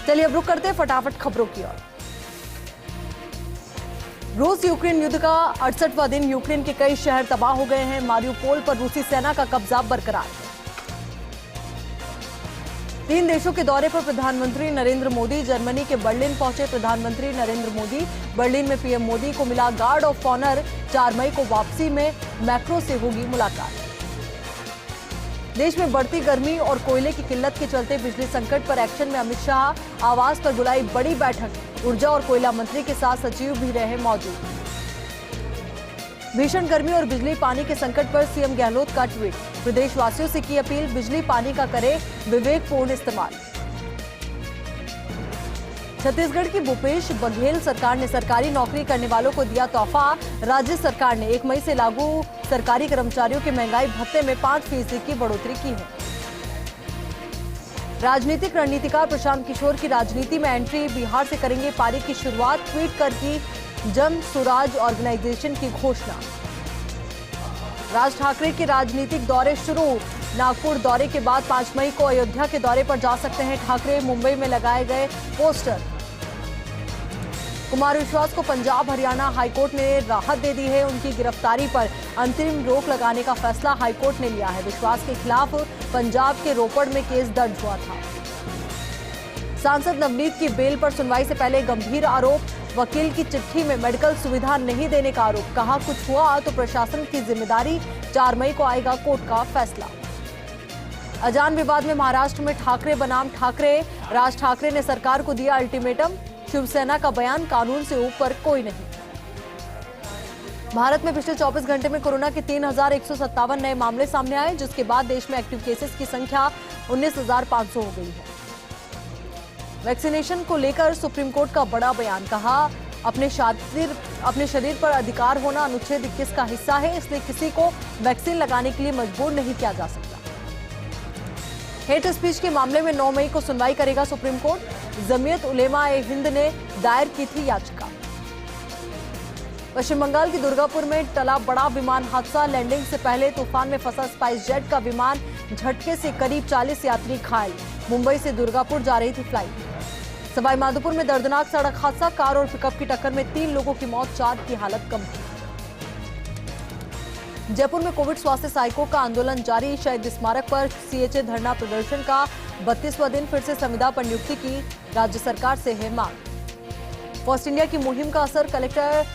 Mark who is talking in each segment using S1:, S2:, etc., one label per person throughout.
S1: चलिए अब रुक करते हैं फटाफट खबरों की ओर। रूस यूक्रेन युद्ध का 68वां दिन। यूक्रेन के कई शहर तबाह हो गए हैं। मारियुपोल पर रूसी सेना का कब्जा बरकरार है। 3 देशों के दौरे पर प्रधानमंत्री नरेंद्र मोदी। जर्मनी के बर्लिन पहुंचे प्रधानमंत्री नरेंद्र मोदी। बर्लिन में पीएम मोदी को मिला गार्ड ऑफ ऑनर। 4 मई को वापसी में मैक्रो से होगी मुलाकात। देश में बढ़ती गर्मी और कोयले की किल्लत के चलते बिजली संकट पर एक्शन में अमित शाह। आवास पर बुलाई बड़ी बैठक। ऊर्जा और कोयला मंत्री के साथ सचिव भी रहे मौजूद। भीषण गर्मी और बिजली पानी के संकट पर सीएम गहलोत का ट्वीट। प्रदेशवासियों से की अपील, बिजली पानी का करें विवेकपूर्ण इस्तेमाल। छत्तीसगढ़ की भूपेश बघेल सरकार ने सरकारी नौकरी करने वालों को दिया तोहफा। राज्य सरकार ने 1 मई से लागू सरकारी कर्मचारियों के महंगाई भत्ते में 5% की बढ़ोतरी की है। राजनीतिक रणनीतिकार प्रशांत किशोर की राजनीति में एंट्री। बिहार से करेंगे पारी की शुरुआत। ट्वीट कर की जन स्वराज ऑर्गेनाइजेशन की घोषणा। राज ठाकरे के राजनीतिक दौरे शुरू। नागपुर दौरे के बाद 5 मई को अयोध्या के दौरे पर जा सकते हैं ठाकरे। मुंबई में लगाए गए पोस्टर। कुमार विश्वास को पंजाब हरियाणा हाईकोर्ट ने राहत दे दी है। उनकी गिरफ्तारी पर अंतरिम रोक लगाने का फैसला हाईकोर्ट ने लिया है। विश्वास के खिलाफ पंजाब के रोपड़ में केस दर्ज हुआ था। सांसद नवनीत की बेल पर सुनवाई से पहले गंभीर आरोप। वकील की चिट्ठी में मेडिकल सुविधा नहीं देने का आरोप। कहा कुछ हुआ तो प्रशासन की जिम्मेदारी। 4 मई को आएगा कोर्ट का फैसला। अजान विवाद में महाराष्ट्र में ठाकरे बनाम ठाकरे। राज ठाकरे ने सरकार को दिया अल्टीमेटम। शिवसेना का बयान, कानून से ऊपर कोई नहीं। भारत में पिछले 24 घंटे में कोरोना के 3,157 नए मामले सामने आए, जिसके बाद देश में एक्टिव केसेस की संख्या 19,500 हो गई है। वैक्सीनेशन को लेकर सुप्रीम कोर्ट का बड़ा बयान। कहा अपने शरीर पर अधिकार होना अनुच्छेद 21 का हिस्सा है, इसलिए किसी को वैक्सीन लगाने के लिए मजबूर नहीं किया जा सकता। हेट स्पीच के मामले में 9 मई को सुनवाई करेगा सुप्रीम कोर्ट। जमीयत उलेमा ए हिंद ने दायर की थी याचिका। पश्चिम बंगाल की दुर्गापुर में टला बड़ा विमान हादसा। लैंडिंग से पहले तूफान में फंसा स्पाइस जेट का विमान। झटके से करीब 40 यात्री घायल। मुंबई से दुर्गापुर जा रही थी फ्लाइट। सवाई माधोपुर में दर्दनाक सड़क हादसा। कार और पिकअप की टक्कर में 3 लोगों की मौत, 4 की हालत गंभीर। जयपुर में कोविड स्वास्थ्य सहायकों का आंदोलन जारी। शहीद स्मारक पर सीएचए धरना प्रदर्शन का 32वां दिन। फिर से संविदा पर नियुक्ति की राज्य सरकार से है मांग। फर्स्ट इंडिया की मुहिम का असर। कलेक्टर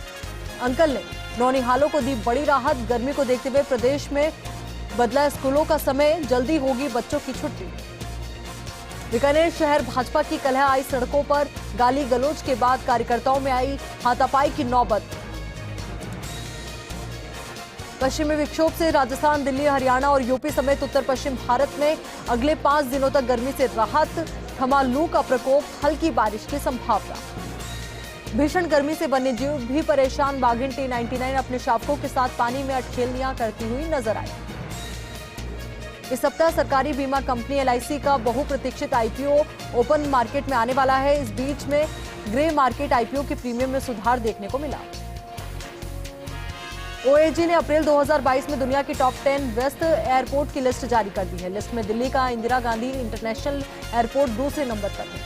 S1: अंकल ने नौनिहालों को दी बड़ी राहत। गर्मी को देखते हुए प्रदेश में बदला स्कूलों का समय। जल्दी होगी बच्चों की छुट्टी। बीकानेर शहर भाजपा की कलह आई सड़कों पर। गाली गलौज के बाद कार्यकर्ताओं में आई हाथापाई की नौबत। पश्चिमी विक्षोभ से राजस्थान, दिल्ली, हरियाणा और यूपी समेत उत्तर पश्चिम भारत में अगले 5 दिनों तक गर्मी से राहत। थमा लू का प्रकोप, हल्की बारिश की संभावना। भीषण गर्मी से वन्यजीव भी परेशान। बाघिन T99 अपने शावकों के साथ पानी में अटखेलियां करती हुई नजर आई। इस सप्ताह सरकारी बीमा कंपनी LIC का बहुप्रतीक्षित IPO ओपन मार्केट में आने वाला है। इस बीच में ग्रे मार्केट IPO के प्रीमियम में सुधार देखने को मिला। OAG ने अप्रैल 2022 में दुनिया की टॉप 10 व्यस्त एयरपोर्ट की लिस्ट जारी कर दी है। लिस्ट में दिल्ली का इंदिरा गांधी इंटरनेशनल एयरपोर्ट दूसरे नंबर पर है।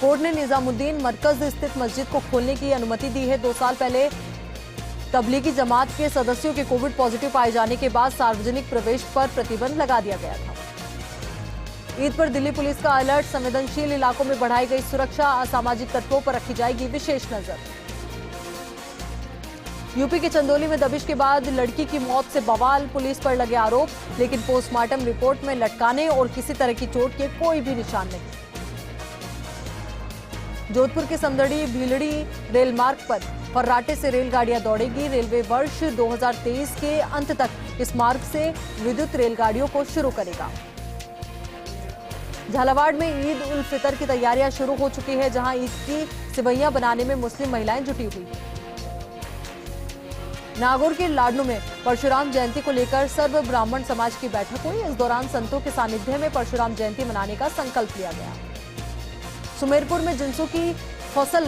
S1: कोर्ट ने निजामुद्दीन मरकज स्थित मस्जिद को खोलने की अनुमति दी है। 2 साल पहले तबलीगी जमात के सदस्यों के कोविड पॉजिटिव पाए जाने के बाद सार्वजनिक प्रवेश पर प्रतिबंध लगा दिया गया था। ईद पर दिल्ली पुलिस का अलर्ट। संवेदनशील इलाकों में बढ़ाई गई सुरक्षा। असामाजिक तत्वों पर रखी जाएगी विशेष नजर। यूपी के चंदौली में दबिश के बाद लड़की की मौत से बवाल। पुलिस पर लगे आरोप, लेकिन पोस्टमार्टम रिपोर्ट में लटकाने और किसी तरह की चोट के कोई भी निशान नहीं। जोधपुर के समदड़ी भीलड़ी रेल मार्ग पर फर्राटे से रेलगाड़ियां दौड़ेगी। रेलवे वर्ष 2023 के अंत तक इस मार्ग से विद्युत रेलगाड़ियों को शुरू करेगा। झालावाड़ में ईद उल फितर की तैयारियां शुरू हो चुकी है, जहां ईद की सिवैयां बनाने में मुस्लिम महिलाएं जुटी हुई हैं। नागौर के लाडनू में परशुराम जयंती को लेकर सर्व ब्राह्मण समाज की बैठक हुई। इस दौरान संतों के सानिध्य में परशुराम जयंती मनाने का संकल्प लिया गया। सुमेरपुर में जिंसों की फसल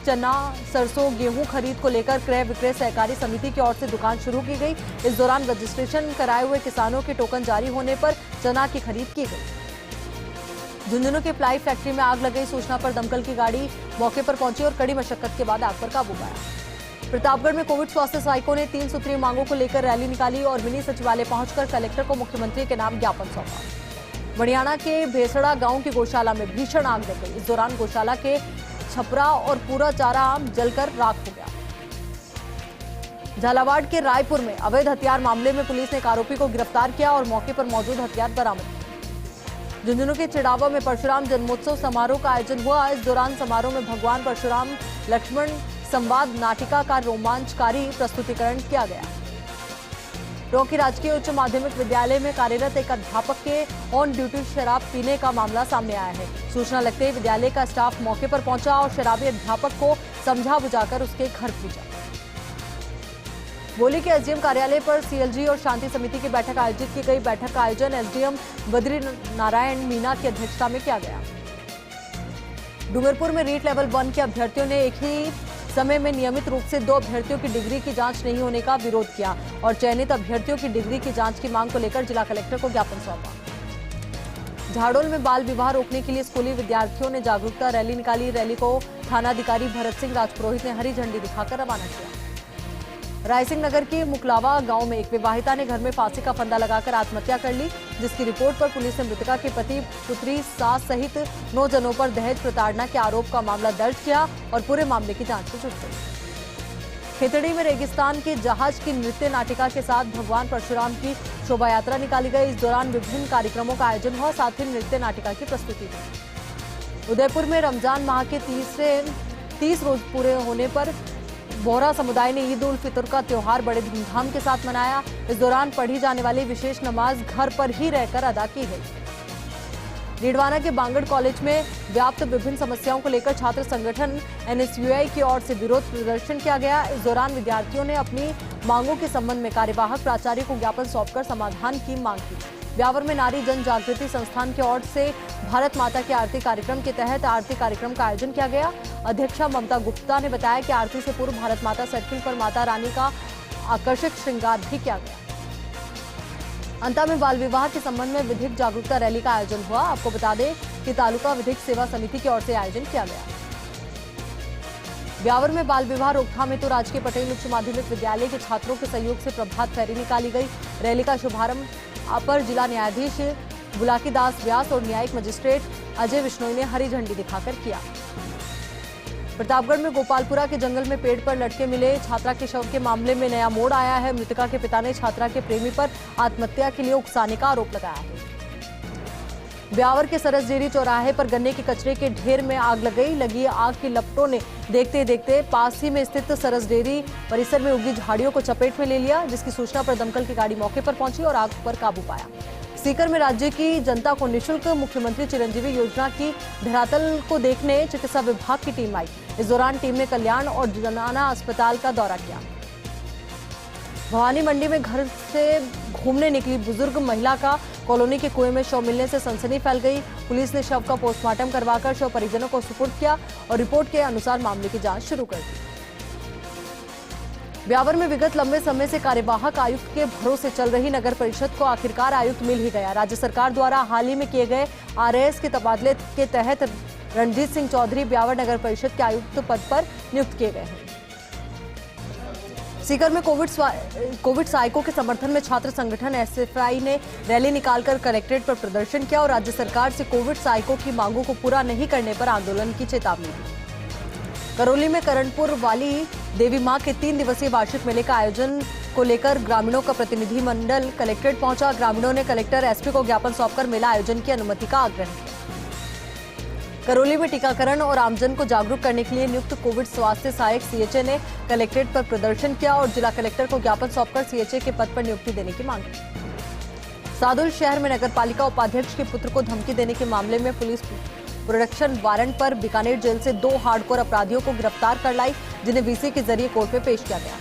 S1: चना, सरसों, गेहूं खरीद को लेकर क्रय विक्रय सहकारी समिति की ओर से दुकान शुरू की गई। इस दौरान रजिस्ट्रेशन कराए हुए किसानों के टोकन जारी होने पर चना की खरीद की गई। झुंझुनू के प्लाई फैक्ट्री में आग लग गई। सूचना पर दमकल की गाड़ी मौके पर पहुंची और कड़ी मशक्कत के बाद आग पर काबू पाया। प्रतापगढ़ में कोविड स्वास्थ्य सहायकों ने 3 सूत्रीय मांगों को लेकर रैली निकाली और मिनी सचिवालय पहुंचकर कलेक्टर को मुख्यमंत्री के नाम ज्ञापन सौंपा। बड़ियाना के भेसड़ा गांव की गौशाला में भीषण आग लग गई। इस दौरान गौशाला के छपरा और पूरा चारा जलकर राख हो गया। झालावाड़ के रायपुर में अवैध हथियार मामले में पुलिस ने एक आरोपी को गिरफ्तार किया और मौके पर मौजूद हथियार बरामद किए। झुंझुनू के चिड़ावा में परशुराम जन्मोत्सव समारोह का आयोजन हुआ। इस दौरान समारोह में भगवान परशुराम लक्ष्मण संवाद नाटिका का रोमांचकारी प्रस्तुतिकरण किया गया। रोकी राजकीय उच्च माध्यमिक विद्यालय में कार्यरत एक अध्यापक के ऑन ड्यूटी शराब पीने का मामला सामने आया है। सूचना लगते ही विद्यालय का स्टाफ मौके पर पहुंचा और शराबी अध्यापक को समझा बुझाकर उसके घर भेजा। बोली के एसडीएम कार्यालय पर सीएलजी और शांति समिति की बैठक आयोजित की गई। बैठक का आयोजन एसडीएम बद्री नारायण मीना की अध्यक्षता में किया गया। डूंगरपुर में रीट लेवल 1 के अभ्यर्थियों ने एक ही समय में नियमित रूप से 2 अभ्यर्थियों की डिग्री की जांच नहीं होने का विरोध किया और चयनित अभ्यर्थियों की डिग्री की जांच की मांग को लेकर जिला कलेक्टर को ज्ञापन सौंपा। झाड़ोल में बाल विवाह रोकने के लिए स्कूली विद्यार्थियों ने जागरूकता रैली निकाली। रैली को थानाधिकारी भरत सिंह राजपुरोहित ने हरी झंडी दिखाकर रवाना किया। रायसिंह नगर के मुकलावा गांव में एक विवाहिता ने घर में फांसी का फंदा लगाकर आत्महत्या कर ली, जिसकी रिपोर्ट पर पुलिस ने मृतका के पति, पुत्री, सास सहित 9 जनों पर दहेज प्रताड़ना के आरोप का मामला दर्ज किया और पूरे मामले की जांच में जुट गई। खेतड़ी में रेगिस्तान के जहाज की नृत्य नाटिका के साथ भगवान परशुराम की शोभा यात्रा निकाली गई। इस दौरान विभिन्न कार्यक्रमों का आयोजन हुआ, साथ ही नृत्य नाटिका की प्रस्तुति हुई। उदयपुर में रमजान माह के 30 रोज पूरे होने पर बोहरा समुदाय ने ईद उल फितर का त्योहार बड़े धूमधाम के साथ मनाया। इस दौरान पढ़ी जाने वाली विशेष नमाज घर पर ही रहकर अदा की गई। डीडवाना के बांगड़ कॉलेज में व्याप्त विभिन्न समस्याओं को लेकर छात्र संगठन एनएसयूआई की ओर से विरोध प्रदर्शन किया गया। इस दौरान विद्यार्थियों ने अपनी मांगों के संबंध में कार्यवाहक प्राचार्य को ज्ञापन सौंपकर समाधान की मांग की। ब्यावर में नारी जन जागृति संस्थान की ओर से भारत माता के आरती कार्यक्रम के तहत आरती कार्यक्रम का आयोजन किया गया। अध्यक्षा ममता गुप्ता ने बताया कि आरती से पूर्व भारत माता सर्किल पर माता रानी का आकर्षक श्रृंगार भी किया गया। अंत में बाल विवाह के संबंध में विधिक जागरूकता रैली का आयोजन हुआ। आपको बता दें कि तालुका विधिक सेवा समिति की ओर से आयोजन किया गया। ब्यावर में बाल विवाह रोकथाम हेतु राजकीय पटेल उच्च माध्यमिक विद्यालय के छात्रों के सहयोग से प्रभात फेरी निकाली गई। रैली का शुभारंभ अपर जिला न्यायाधीश बुलाकी दास व्यास और न्यायिक मजिस्ट्रेट अजय बिश्नोई ने हरी झंडी दिखाकर किया। प्रतापगढ़ में गोपालपुरा के जंगल में पेड़ पर लटके मिले छात्रा के शव के मामले में नया मोड़ आया है। मृतका के पिता ने छात्रा के प्रेमी पर आत्महत्या के लिए उकसाने का आरोप लगाया है। ब्यावर के सरसडेरी चौराहे पर गन्ने के कचरे के ढेर में आग लग गई। लगी आग की लपटों ने देखते देखते पास ही में स्थित सरसडेरी परिसर में उगी झाड़ियों को चपेट में ले लिया, जिसकी सूचना पर दमकल की गाड़ी मौके पर पहुंची और आग पर काबू पाया। सीकर में राज्य की जनता को निःशुल्क मुख्यमंत्री चिरंजीवी योजना की धरातल को देखने चिकित्सा विभाग की टीम आई। इस दौरान टीम ने कल्याण और जनाना अस्पताल का दौरा किया। भवानी मंडी में घर से घूमने निकली बुजुर्ग महिला का कॉलोनी के कुएं में शव मिलने से सनसनी फैल गई। पुलिस ने शव का पोस्टमार्टम करवाकर शव परिजनों को सुपुर्द किया और रिपोर्ट के अनुसार मामले की जांच शुरू कर दी। ब्यावर में विगत लंबे समय से कार्यवाहक आयुक्त के भरोसे चल रही नगर परिषद को आखिरकार आयुक्त मिल ही गया। राज्य सरकार द्वारा हाल ही में किए गए आरएएस के तबादले के तहत रणजीत सिंह चौधरी ब्यावर नगर परिषद के आयुक्त पद पर नियुक्त किए गए हैं। सीकर में कोविड सहायकों के समर्थन में छात्र संगठन एसएफआई ने रैली निकालकर कलेक्ट्रेट पर प्रदर्शन किया और राज्य सरकार से कोविड सहायकों की मांगों को पूरा नहीं करने पर आंदोलन की चेतावनी दी। करौली में करणपुर वाली देवी मां के 3 दिवसीय वार्षिक मेले का आयोजन को लेकर ग्रामीणों का प्रतिनिधि मंडल कलेक्ट्रेट पहुंचा। ग्रामीणों ने कलेक्टर एसपी को ज्ञापन सौंपकर मेला आयोजन की अनुमति का आग्रह किया। करौली में टीकाकरण और आमजन को जागरूक करने के लिए नियुक्त कोविड स्वास्थ्य सहायक सीएचए ने कलेक्ट्रेट पर प्रदर्शन किया और जिला कलेक्टर को ज्ञापन सौंपकर सीएचए के पद पर नियुक्ति देने की मांग की। सादुल शहर में नगरपालिका उपाध्यक्ष के पुत्र को धमकी देने के मामले में पुलिस प्रोडक्शन वारंट पर बीकानेर जेल से 2 हार्डकोर अपराधियों को गिरफ्तार कर लाई, जिन्हें वीसी के जरिए कोर्ट में पेश किया गया।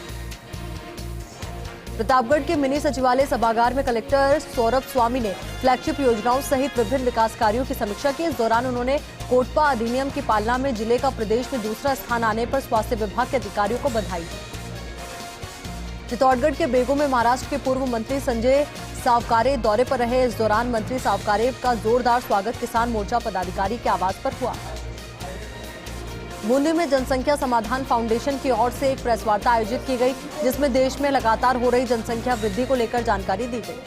S1: प्रतापगढ़ के मिनी सचिवालय सभागार में कलेक्टर सौरभ स्वामी ने फ्लैगशिप योजनाओं सहित विभिन्न विकास कार्यों की समीक्षा की। इस दौरान उन्होंने कोटपा अधिनियम की पालना में जिले का प्रदेश में दूसरा स्थान आने पर स्वास्थ्य विभाग के अधिकारियों को बधाई दी। चित्तौड़गढ़ के बेगू में महाराष्ट्र के पूर्व मंत्री संजय सावकारे दौरे पर रहे। इस दौरान मंत्री सावकारे का जोरदार स्वागत किसान मोर्चा पदाधिकारी के आवास पर हुआ। बूंदी में जनसंख्या समाधान फाउंडेशन की ओर से एक प्रेस वार्ता आयोजित की गई, जिसमें देश में लगातार हो रही जनसंख्या वृद्धि को लेकर जानकारी दी गई।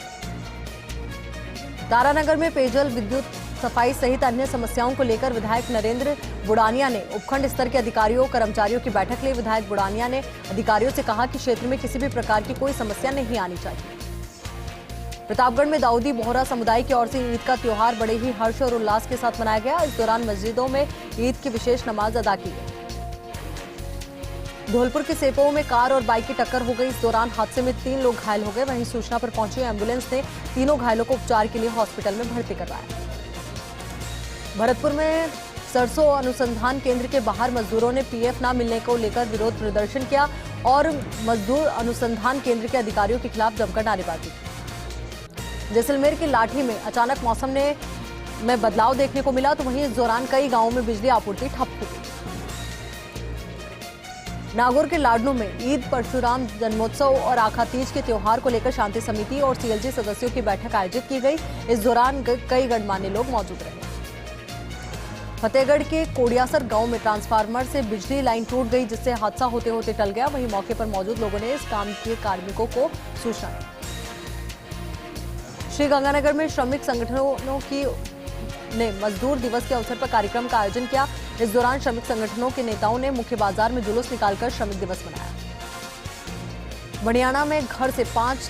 S1: तारानगर में पेयजल, विद्युत, सफाई सहित अन्य समस्याओं को लेकर विधायक नरेंद्र बुड़ानिया ने उपखंड स्तर के अधिकारियों कर्मचारियों की बैठक ली। विधायक बुड़ानिया ने अधिकारियों से कहा कि क्षेत्र में किसी भी प्रकार की कोई समस्या नहीं आनी चाहिए। प्रतापगढ़ में दाऊदी बोहरा समुदाय की ओर से ईद का त्योहार बड़े ही हर्ष और उल्लास के साथ मनाया गया। इस दौरान मस्जिदों में ईद की विशेष नमाज अदा की गई। धौलपुर के सेपो में कार और बाइक की टक्कर हो गई। इस दौरान हादसे में 3 लोग घायल हो गए। वहीं सूचना पर पहुंची एम्बुलेंस ने तीनों घायलों को उपचार के लिए हॉस्पिटल में भर्ती करवाया। भरतपुर में सरसों अनुसंधान केंद्र के बाहर मजदूरों ने पीएफ न मिलने को लेकर विरोध प्रदर्शन किया और मजदूर अनुसंधान केंद्र के अधिकारियों के खिलाफ जमकर नारेबाजी की। जैसलमेर की लाठी में अचानक मौसम में बदलाव देखने को मिला, तो वहीं इस दौरान कई गांवों में बिजली आपूर्ति ठप हो गई। नागौर के लाडनू में ईद, परशुराम जन्मोत्सव और आखा तीज के त्योहार को लेकर शांति समिति और सीएलजी सदस्यों की बैठक आयोजित की गई। इस दौरान कई गणमान्य लोग मौजूद रहे। फतेहगढ़ के कोडियासर गांव में ट्रांसफार्मर से बिजली लाइन टूट गई, जिससे हादसा होते होते टल गया। वहीं मौके पर मौजूद लोगों ने इस काम के कार्मिकों को सूचना दी। श्रीगंगानगर में श्रमिक संगठनों की ने मजदूर दिवस के अवसर पर कार्यक्रम का आयोजन किया। इस दौरान श्रमिक संगठनों के नेताओं ने मुख्य बाजार में जुलूस निकालकर श्रमिक दिवस मनाया। बड़ियाना में घर से 5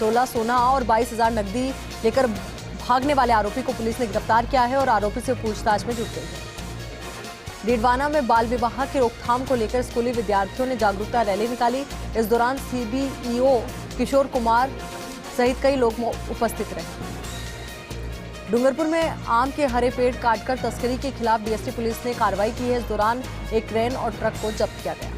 S1: तोला सोना और 22,000 नकदी लेकर भागने वाले आरोपी को पुलिस ने गिरफ्तार किया है और आरोपी से पूछताछ में जुट गई है। डीडवाना में बाल विवाह की रोकथाम को लेकर स्कूली विद्यार्थियों ने जागरूकता रैली निकाली। इस दौरान सीबीईओ किशोर कुमार सहित कई लोग उपस्थित रहे। डूंगरपुर में आम के हरे पेड़ काटकर तस्करी के खिलाफ बीएसटी पुलिस ने कार्रवाई की है। इस दौरान एक क्रेन और ट्रक को जब्त किया गया।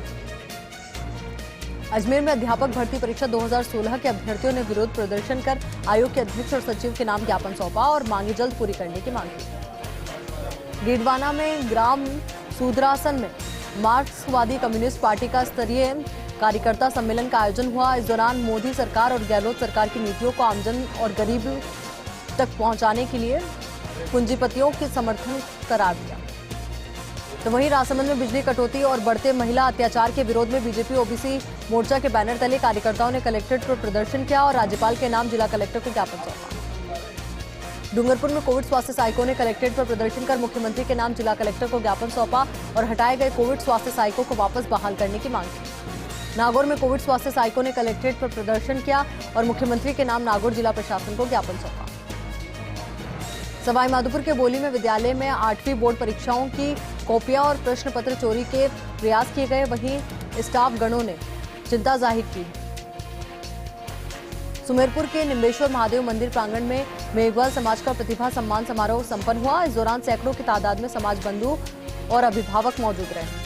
S1: अजमेर में अध्यापक भर्ती परीक्षा 2016 के अभ्यर्थियों ने विरोध प्रदर्शन कर आयोग के अध्यक्ष और सचिव के नाम ज्ञापन सौंपा और मांगे जल्द पूरी करने की मांग की। डीडवाना में ग्राम सूद्रासन में मार्क्सवादी कम्युनिस्ट पार्टी का स्तरीय कार्यकर्ता सम्मेलन का आयोजन हुआ। इस दौरान मोदी सरकार और गहलोत सरकार की नीतियों को आमजन और गरीब तक पहुंचाने के लिए पूंजीपतियों के समर्थन करार दिया। तो वहीं राजसमंद में बिजली कटौती और बढ़ते महिला अत्याचार के विरोध में बीजेपी ओबीसी मोर्चा के बैनर तले कार्यकर्ताओं ने कलेक्ट्रेट पर प्रदर्शन किया और राज्यपाल के नाम जिला कलेक्टर को ज्ञापन सौंपा। डूंगरपुर में कोविड स्वास्थ्य सहायकों ने कलेक्ट्रेट पर प्रदर्शन कर मुख्यमंत्री के नाम जिला कलेक्टर को ज्ञापन सौंपा और हटाए गए कोविड स्वास्थ्य सहायकों को वापस बहाल करने की मांग की। नागौर में कोविड स्वास्थ्य सहायकों ने कलेक्ट्रेट पर प्रदर्शन किया और मुख्यमंत्री के नाम नागौर जिला प्रशासन को ज्ञापन सौंपा। सवाई माधोपुर के बोली में विद्यालय में 8वीं बोर्ड परीक्षाओं की कॉपियां और प्रश्न पत्र चोरी के प्रयास किए गए। वहीं स्टाफ गणों ने चिंता जाहिर की। सुमेरपुर के निम्बेश्वर महादेव मंदिर प्रांगण में मेघवाल समाज का प्रतिभा सम्मान समारोह संपन्न हुआ। इस दौरान सैकड़ों की तादाद में समाज बंधु और अभिभावक मौजूद रहे।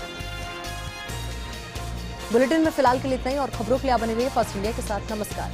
S1: बुलेटिन में फिलहाल के लिए इतना ही और खबरों के लिए बने रहिए फर्स्ट इंडिया के साथ। नमस्कार।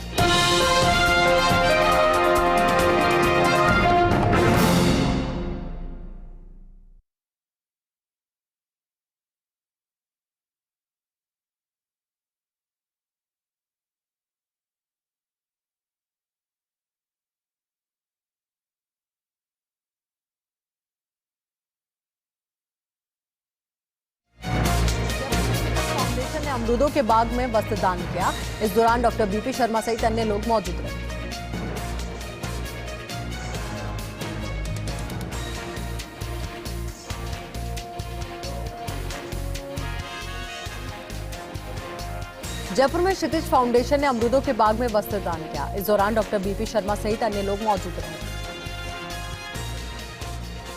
S1: ने अमरूदों के बाग में वस्त्र दान किया। इस दौरान डॉक्टर बीपी शर्मा सहित अन्य लोग मौजूद रहे। जयपुर में क्षितिज फाउंडेशन ने अमरूदों के बाग में वस्त्र दान किया। इस दौरान डॉक्टर बीपी शर्मा सहित अन्य लोग मौजूद रहे।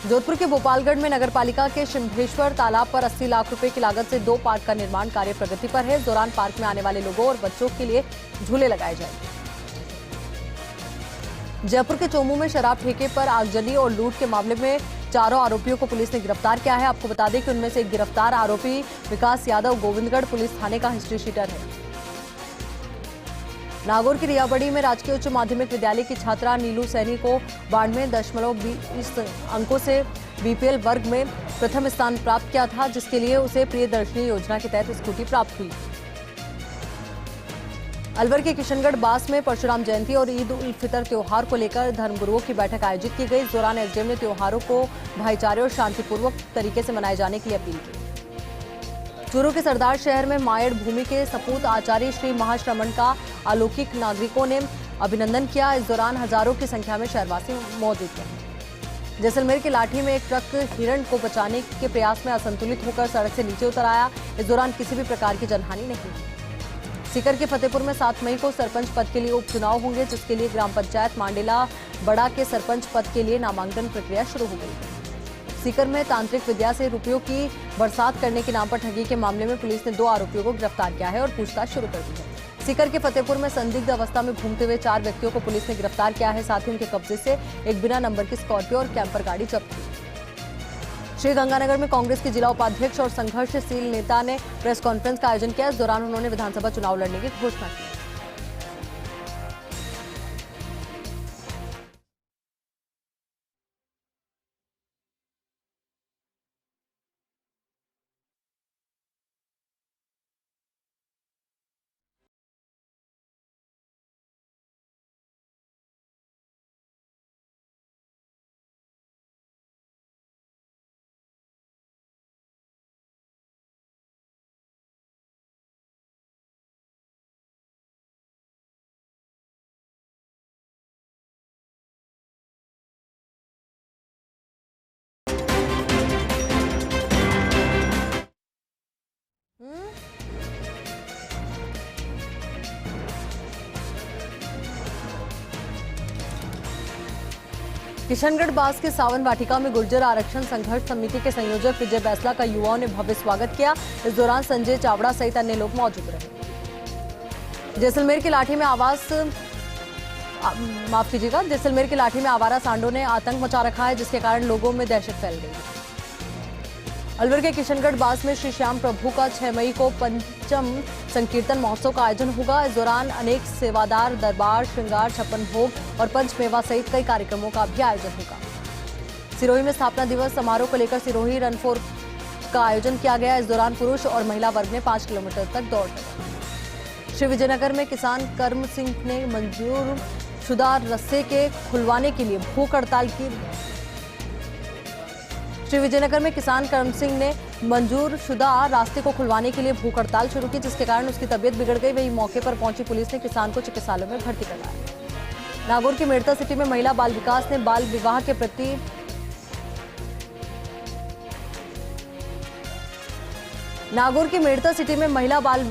S1: जोधपुर के गोपालगढ़ में नगरपालिका के शिंभेश्वर तालाब पर 80 लाख रुपए की लागत से 2 पार्क का निर्माण कार्य प्रगति पर है। इस दौरान पार्क में आने वाले लोगों और बच्चों के लिए झूले लगाए जाएंगे। जयपुर के चोमू में शराब ठेके पर आगजनी और लूट के मामले में 4 आरोपियों को पुलिस ने गिरफ्तार किया है। आपको बता दें कि उनमें से एक गिरफ्तार आरोपी विकास यादव गोविंदगढ़ पुलिस थाने का हिस्ट्री शीटर है। नागौर की रियाबड़ी में राजकीय उच्च माध्यमिक विद्यालय की छात्रा नीलू सैनी को 92.20 अंकों से बीपीएल वर्ग में प्रथम स्थान प्राप्त किया था, जिसके लिए उसे प्रियदर्शनी योजना के तहत स्कूटी प्राप्त हुई। अलवर के किशनगढ़ बास में परशुराम जयंती और ईद उल फितर त्योहार को लेकर धर्मगुरुओं की बैठक आयोजित की गई। इस दौरान एसडीएम ने त्योहारों को भाईचारे और शांतिपूर्वक तरीके से मनाए जाने के लिए अपील की। चूरू के सरदार शहर में मायड़ भूमि के सपूत आचार्य श्री महाश्रमण का अलौकिक नागरिकों ने अभिनंदन किया। इस दौरान हजारों की संख्या में शहरवासी मौजूद रहे। जैसलमेर के लाठी में एक ट्रक हिरण को बचाने के प्रयास में असंतुलित होकर सड़क से नीचे उतर आया। इस दौरान किसी भी प्रकार की जनहानि नहीं हुई। सीकर के फतेहपुर में 7 मई को सरपंच पद के लिए उपचुनाव होंगे, जिसके लिए ग्राम पंचायत मांडेला बड़ा के सरपंच पद के लिए नामांकन प्रक्रिया शुरू हो गई। सीकर में तांत्रिक विद्या से रुपयों की बरसात करने के नाम पर ठगी के मामले में पुलिस ने 2 आरोपियों को गिरफ्तार किया है और पूछताछ शुरू कर दी है। सीकर के फतेहपुर में संदिग्ध अवस्था में घूमते हुए 4 व्यक्तियों को पुलिस ने गिरफ्तार किया है। साथ ही उनके कब्जे से एक बिना नंबर की स्कॉर्पियो और कैंपर गाड़ी जब्त की। श्रीगंगानगर में कांग्रेस के जिला उपाध्यक्ष और संघर्षशील नेता ने प्रेस कॉन्फ्रेंस का आयोजन किया। इस दौरान उन्होंने विधानसभा चुनाव लड़ने की घोषणा की। किशनगढ़ बास के सावन वाटिका में गुर्जर आरक्षण संघर्ष समिति के संयोजक विजय बैसला का युवाओं ने भव्य स्वागत किया। इस दौरान संजय चावड़ा सहित अन्य लोग मौजूद रहे। जैसलमेर की लाठी में आवारा सांडों ने आतंक मचा रखा है, जिसके कारण लोगों में दहशत फैल गई है। अलवर के किशनगढ़ बास में श्री श्याम प्रभु का 6 मई को पंचम संकीर्तन महोत्सव का आयोजन होगा। इस दौरान अनेक सेवादार, दरबार, श्रृंगार, छप्पन भोग और पंचमेवा सहित कई कार्यक्रमों का भी आयोजन होगा। सिरोही में स्थापना दिवस समारोह को लेकर सिरोही रन फॉर का आयोजन किया गया। इस दौरान पुरुष और महिला वर्ग में 5 किलोमीटर तक दौड़ लगी। श्री विजयनगर में किसान कर्म सिंह ने मंजूर शुदा रस्से के खुलवाने के लिए भूख हड़ताल की। श्री विजयनगर में किसान कर्म सिंह ने मंजूर शुदा रास्ते को खुलवाने के लिए भूख हड़ताल शुरू की, जिसके कारण उसकी तबीयत बिगड़ गई। वहीं मौके पर पहुंची पुलिस ने किसान को चिकित्सालय में भर्ती करवाया। नागौर की मेड़ता सिटी में महिला बाल विकास ने बाल विवाह के प्रति नागौर की मेड़ता सिटी में महिला बाल